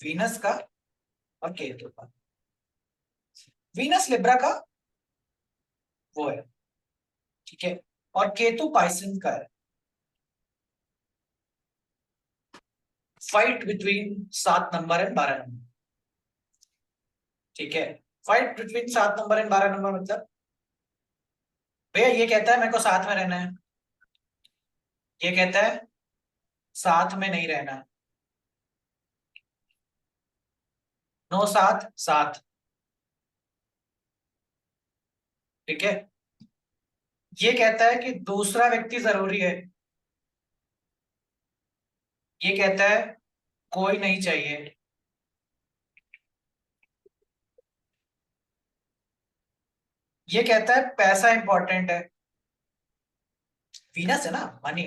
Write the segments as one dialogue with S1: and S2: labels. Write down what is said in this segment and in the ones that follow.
S1: Venus का और केतु का। वीनस लिब्रा का वो है, ठीक है, और केतु पाइसन का है। Fight between 7 number and 12 number, ठीक है। Fight between 7 number and 12 number मतलब भैया ये कहता है मेरे को साथ में रहना है, ये कहता है साथ में नहीं रहना है। नो साथ साथ, ठीक है। ये कहता है कि दूसरा व्यक्ति जरूरी है, ये कहता है कोई नहीं चाहिए। ये कहता है पैसा इंपॉर्टेंट है, वीनस है ना, मनी।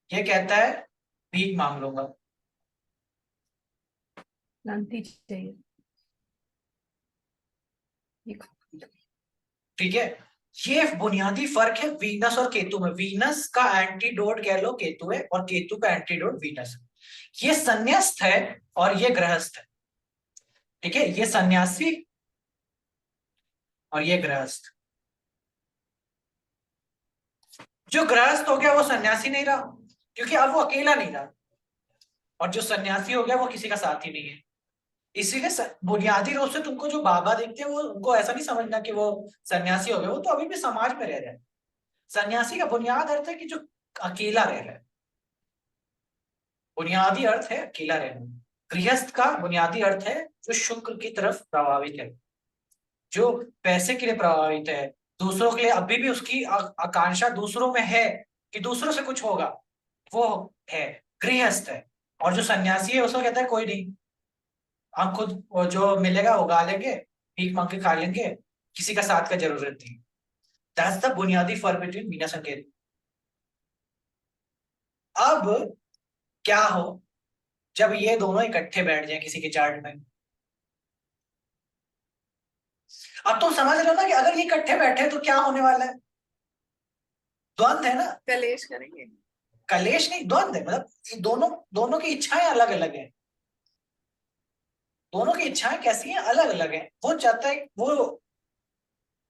S1: ये कहता है भीख मांग लूंगा।
S2: शांति चाहिए।
S1: ठीक है, ये बुनियादी फर्क है वीनस और केतु में। वीनस का एंटीडोट कह लो केतु है, और केतु का एंटीडोट वीनस है। ये संन्यास्त है और ये गृहस्थ है, ठीक है। ये सन्यासी और ये गृहस्थ। जो गृहस्थ हो गया वो सन्यासी नहीं रहा, क्योंकि अब वो अकेला नहीं रहा, और जो सन्यासी हो गया वो किसी का साथ ही नहीं है। इसीलिए बुनियादी रूप से तुमको जो बाबा देखते हैं वो उनको ऐसा नहीं समझना कि वो सन्यासी हो गए, वो तो अभी भी समाज में रह रहे हैं। सन्यासी का बुनियाद अर्थ है कि जो अकेला रह रहा है, बुनियादी अर्थ है अकेला रहना। गृहस्थ का बुनियादी अर्थ है जो शुक्र की तरफ प्रभावित है, जो पैसे के लिए प्रभावित है, दूसरों के लिए अभी भी उसकी आकांक्षा दूसरों में है कि दूसरों से कुछ होगा, वो है गृहस्थ है। और जो सन्यासी है उसको कहता है कोई नहीं, हम खुद वो जो मिलेगा उगा लेंगे, भीख मांग के खा लेंगे, किसी का साथ का जरूरत नहीं। दैट्स द बुनियादी फर्क बिटवीन वीनस एंड केतु। अब क्या हो जब ये दोनों इकट्ठे बैठ जाए किसी के चार्ट में। अब तुम समझ रहे हो ना कि अगर ये इकट्ठे बैठे तो क्या होने वाला है। द्वंद है ना,
S2: कलेश करेंगे।
S1: कलेश नहीं, द्वंद है। मतलब ये दोनों दोनों की इच्छाएं अलग अलग है। दोनों की इच्छाएं कैसी हैं, अलग अलग है। वो चाहता है, वो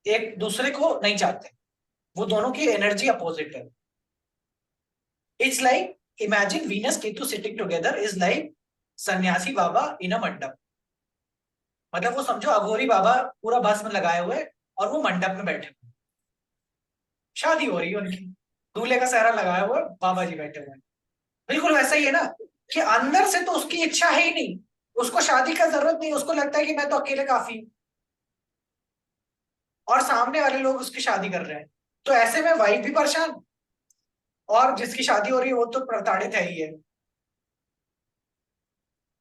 S1: एक दूसरे को नहीं चाहते, वो दोनों की एनर्जी अपोजिट है। It's like imagine Venus Ketu sitting together is like सन्यासी बाबा इन अ मंडप। मतलब वो समझो अघोरी बाबा पूरा भस्म लगाए हुए और वो मंडप में बैठे हुए, शादी हो रही है उनकी, दूल्हे का सेहरा लगाया हुआ बाबा जी बैठे हुए हैं। बिल्कुल वैसा ही है ना, कि अंदर से तो उसकी इच्छा है ही नहीं, उसको शादी का जरूरत नहीं, उसको लगता है कि मैं तो अकेले काफी हूं, और सामने वाले लोग उसकी शादी कर रहे हैं। तो ऐसे में वाइफ भी परेशान, और जिसकी शादी हो रही है वो तो प्रताड़ित है ही है।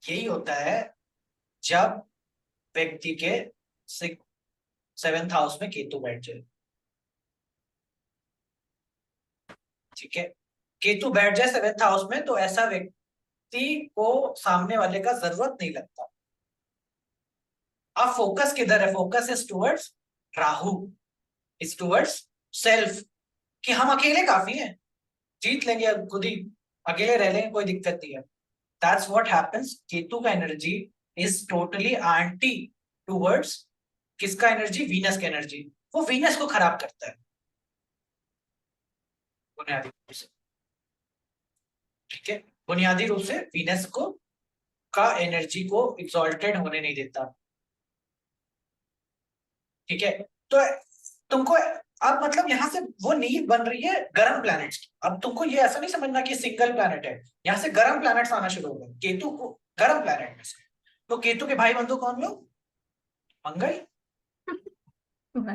S1: यही होता है जब व्यक्ति के 7th हाउस में केतु बैठ जाए, ठीक है। केतु बैठ जाए 7th हाउस में तो ऐसा व्यक्ति को सामने वाले का जरूरत नहीं लगता। अब फोकस किधर है, focus is towards Rahu, is towards self, कि हम अकेले काफी हैं, जीत लेंगे खुद ही, अकेले रह लेंगे, कोई दिक्कत नहीं है। That's what happens. केतु का energy is totally anti towards किसका एनर्जी, वीनस का एनर्जी। वो वीनस को खराब करता है बुनियादी रूप से, ठीक है। बुनियादी रूप से वीनस को का एनर्जी को एक्सॉल्टेड होने नहीं देता, ठीक है। तो तुमको अब मतलब यहाँ से वो नींव बन रही है गर्म प्लैनेट्स की। अब तुमको ये ऐसा नहीं समझना कि सिंगल प्लैनेट है, यहाँ से गर्म प्लैनेट्स आना शुरू हो गए केतु को गर्म प्लैनेट में से। तो केतु के भाई बंधु कौन लोग, मंगल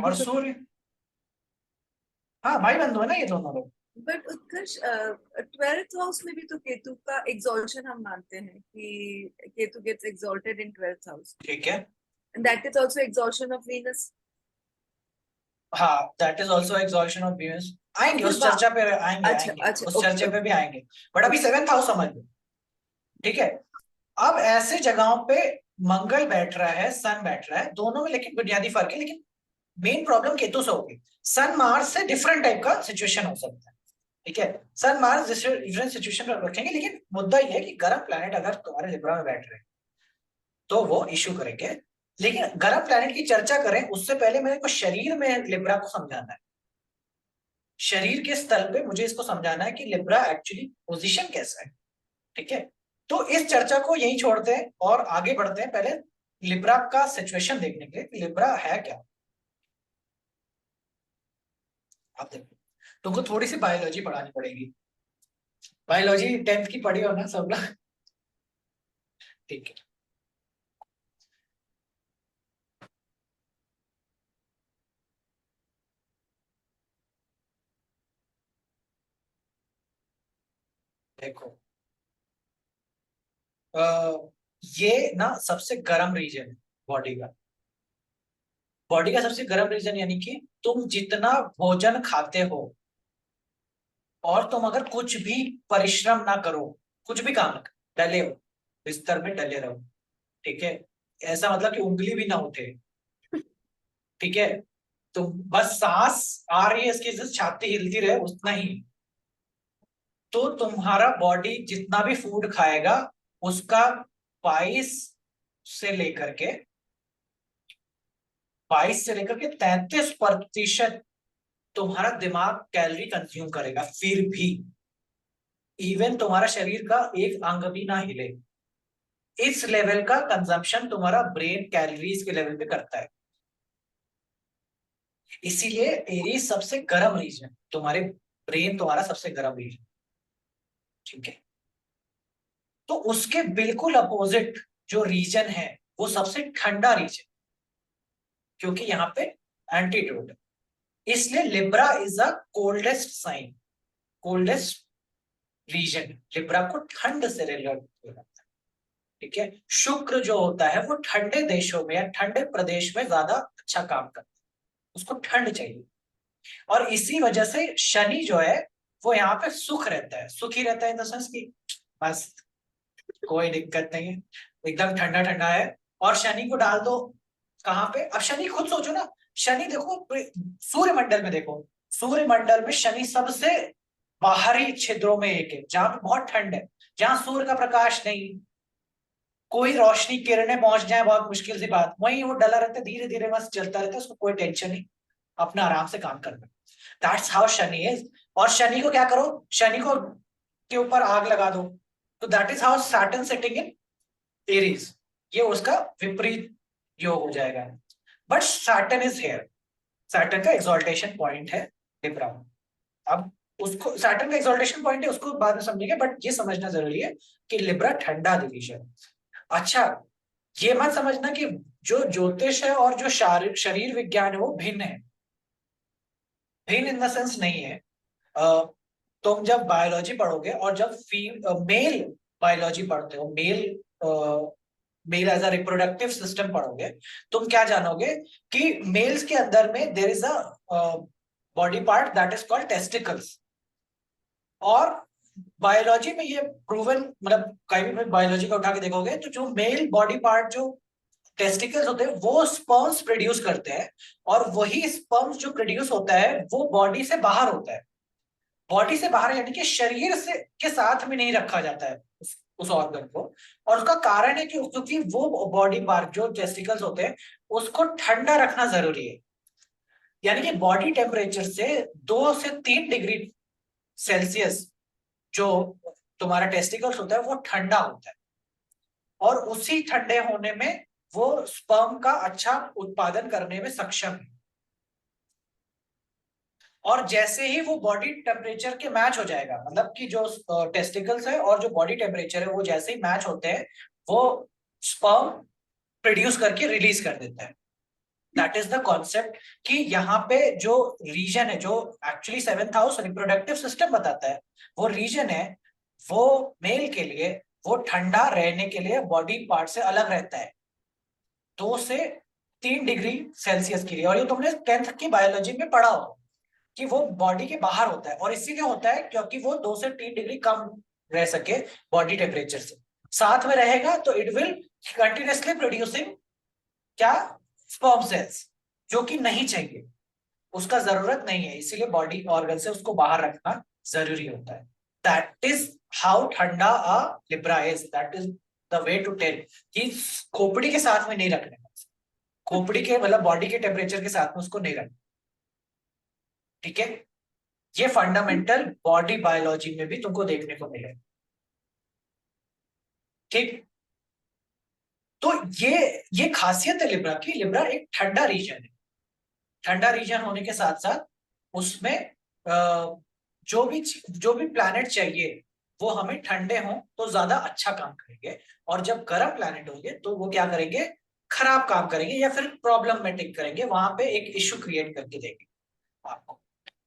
S1: और सूर्य। हाँ भाई बंधु है ना ये दोनों लोग।
S2: बट उत्कर्ष 12th हाउस में भी तो केतु का एग्जॉल्शन हम मानते हैं कि Ketu gets exalted in 12th house,
S1: ठीक है,
S2: and that is also exaltation of Venus.
S1: हाँ that is also exaltation of Venus. आएंगे उस चर्चा पे, आएंगे
S2: अच्छा
S1: आएंगे
S2: अच्छा,
S1: उस
S2: ओके
S1: चर्चे पे
S2: ओके।
S1: भी आएंगे। बट अभी 7th हाउस समझ लो, ठीक है। अब ऐसे जगहों पे मंगल बैठ रहा है, सन बैठ रहा है, दोनों में लेकिन बुनियादी फर्क है। लेकिन मेन प्रॉब्लम केतु से होगी। सन मार्स से डिफरेंट टाइप का सिचुएशन हो सकता है, ठीक है। सन मार्स डिफरेंट सिचुएशन रखेंगे, लेकिन मुद्दा ये है कि गर्म प्लैनेट अगर तुम्हारे लिब्रा में बैठ रहे हैं तो वो इशू करेंगे। लेकिन गर्म प्लैनेट की चर्चा करें उससे पहले मेरे को शरीर में लिब्रा को समझाना है। शरीर के स्तर पे मुझे इसको समझाना है कि लिब्रा एक्चुअली पोजीशन कैसा है। ठीक है, तो इस चर्चा को यहीं छोड़ते हैं और आगे बढ़ते हैं। पहले लिब्रा का सिचुएशन देखने के लिए कि लिब्रा है क्या। आप देखो, तुमको थोड़ी सी बायोलॉजी पढ़ानी पड़ेगी। बायोलॉजी 10th की पढ़ी हो ना सब लोग? ठीक है। देखो, ये ना सबसे गर्म रीजन है बॉडी का। बॉडी का सबसे गर्म रीजन यानी कि तुम जितना भोजन खाते हो और तुम अगर कुछ भी परिश्रम ना करो, कुछ भी काम ना करो, डले हो, बिस्तर में डले रहो, ठीक है, ऐसा मतलब कि उंगली भी ना उठे, ठीक है, तो बस सांस आ रही है इसकी जस्ट छाती हिलती रहे उतना ही, तो तुम्हारा बॉडी जितना भी फूड खाएगा उसका 22 से लेकर के 33% तुम्हारा दिमाग कैलोरी कंज्यूम करेगा। फिर भी इवन तुम्हारा शरीर का एक अंग भी ना हिले, इस लेवल का कंजम्पशन तुम्हारा ब्रेन कैलोरीज के लेवल पे करता है। इसीलिए एरीज सबसे गर्म रीजन, तुम्हारे ब्रेन तुम्हारा सबसे गर्म रीजन, ठीक है। तो उसके बिल्कुल अपोजिट जो रीजन है वो सबसे ठंडा रीजन, क्योंकि यहाँ पे एंटीट्यूड, इसलिए Libra is a coldest sign, coldest reason. Libra को ठंड से रिलेट होता है, ठीक है। शुक्र जो होता है वो ठंडे देशों में या ठंडे प्रदेश में ज्यादा अच्छा काम करता है, उसको ठंड चाहिए। और इसी वजह से शनि जो है वो यहाँ पे सुख रहता है, सुखी रहता है इन द सेंस की बस कोई दिक्कत नहीं है, एकदम ठंडा ठंडा है। और शनि को डाल दो कहाँ पे, अब शनि खुद सोचो ना, शनि देखो सूर्य मंडल में, देखो सूर्य मंडल में शनि सबसे बाहरी छिद्रों में एक है जहां पे बहुत ठंड है, जहां सूर्य का प्रकाश नहीं, कोई रोशनी किरणें पहुंच जाए बहुत मुश्किल सी बात, वहीं वो डला रहता है, धीरे धीरे बस चलता रहता है, उसको कोई टेंशन नहीं, अपना आराम से काम करना। That's how Shani is. और शनि को क्या करो, शनि को के ऊपर आग लगा दो, तो that is how Saturn sitting in Aries, ये उसका विपरीत योग हो जाएगा। But Saturn is here, Saturn का एक्सॉल्टेशन पॉइंट है लिब्रा। अब उसको सैटर्न का एक्सॉल्टेशन पॉइंट है उसको बाद में समझेंगे, बट ये समझना जरूरी है कि लिब्रा ठंडा डिवीजन। अच्छा, ये मत समझना कि जो ज्योतिष है और जो शरीर विज्ञान है वो भिन्न है, भिन्न इन द सेंस नहीं है। तुम जब बायोलॉजी पढ़ोगे और जब मेल बायोलॉजी पढ़ते हो, male male as a reproductive system पढ़ोगे, तुम क्या जानोगे कि मेल्स के अंदर में there is a body part that is called testicles. और बायोलॉजी में ये प्रूवन, मतलब कहीं भी बायोलॉजी का उठा के देखोगे तो जो मेल बॉडी पार्ट जो टेस्टिकल्स होते हैं वो स्पर्म्स प्रोड्यूस करते हैं, और वही स्पर्म्स जो प्रोड्यूस होता है वो बॉडी से बाहर होता है। बॉडी से बाहर यानी कि शरीर से के साथ में नहीं रखा जाता है उस ऑर्गन को। और उसका कारण है कि क्योंकि वो बॉडी पार्ट जो टेस्टिकल्स होते हैं उसको ठंडा रखना जरूरी है। यानी कि बॉडी टेम्परेचर से 2 से 3 डिग्री सेल्सियस जो तुम्हारा टेस्टिकल्स होता है वो ठंडा होता है, और उसी ठंडे होने में वो स्पर्म का अच्छा उत्पादन करने में सक्षम है। और जैसे ही वो बॉडी टेम्परेचर के मैच हो जाएगा, मतलब कि जो टेस्टिकल्स है और जो बॉडी टेम्परेचर है वो जैसे ही मैच होते हैं, वो स्पर्म प्रोड्यूस करके रिलीज कर देता है। दैट इज द कॉन्सेप्ट कि यहाँ पे जो रीजन है, जो actually 7th house reproductive system बताता है, वो रीजन है वो मेल के लिए वो ठंडा रहने के लिए बॉडी पार्ट से अलग रहता है 2 से 3 डिग्री सेल्सियस के लिए। और ये तुमने 10th की बायोलॉजी में पढ़ा हो कि वो बॉडी के बाहर होता है, और इसीलिए होता है क्योंकि वो 2 से 3 डिग्री कम रह सके बॉडी टेम्परेचर से। साथ में रहेगा तो इट विल कंटिन्यूसली प्रोड्यूसिंग क्या, स्पर्म सेल्स, जो कि नहीं चाहिए, उसका जरूरत नहीं है, इसीलिए बॉडी ऑर्गन से उसको बाहर रखना जरूरी होता है। दैट इज हाउ ठंडा a Libra is, that is the way to tell कि खोपड़ी के साथ में नहीं रखने का, खोपड़ी के मतलब बॉडी के टेम्परेचर के साथ में उसको नहीं रखना, ठीक है। ये फंडामेंटल बॉडी बायोलॉजी में भी तुमको देखने को मिलेगा, ठीक। तो ये खासियत है लिब्रा की, लिब्रा एक ठंडा रीजन है। ठंडा रीजन होने के साथ साथ उसमें जो भी प्लैनेट चाहिए वो हमें ठंडे हों तो ज्यादा अच्छा काम करेंगे, और जब गर्म प्लैनेट होंगे तो वो क्या करेंगे, खराब काम करेंगे या फिर प्रॉब्लमेटिक करेंगे, वहां पे एक इश्यू क्रिएट करके देंगे आपको।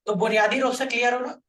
S1: तो बुनियादी रूप से क्लियर होना।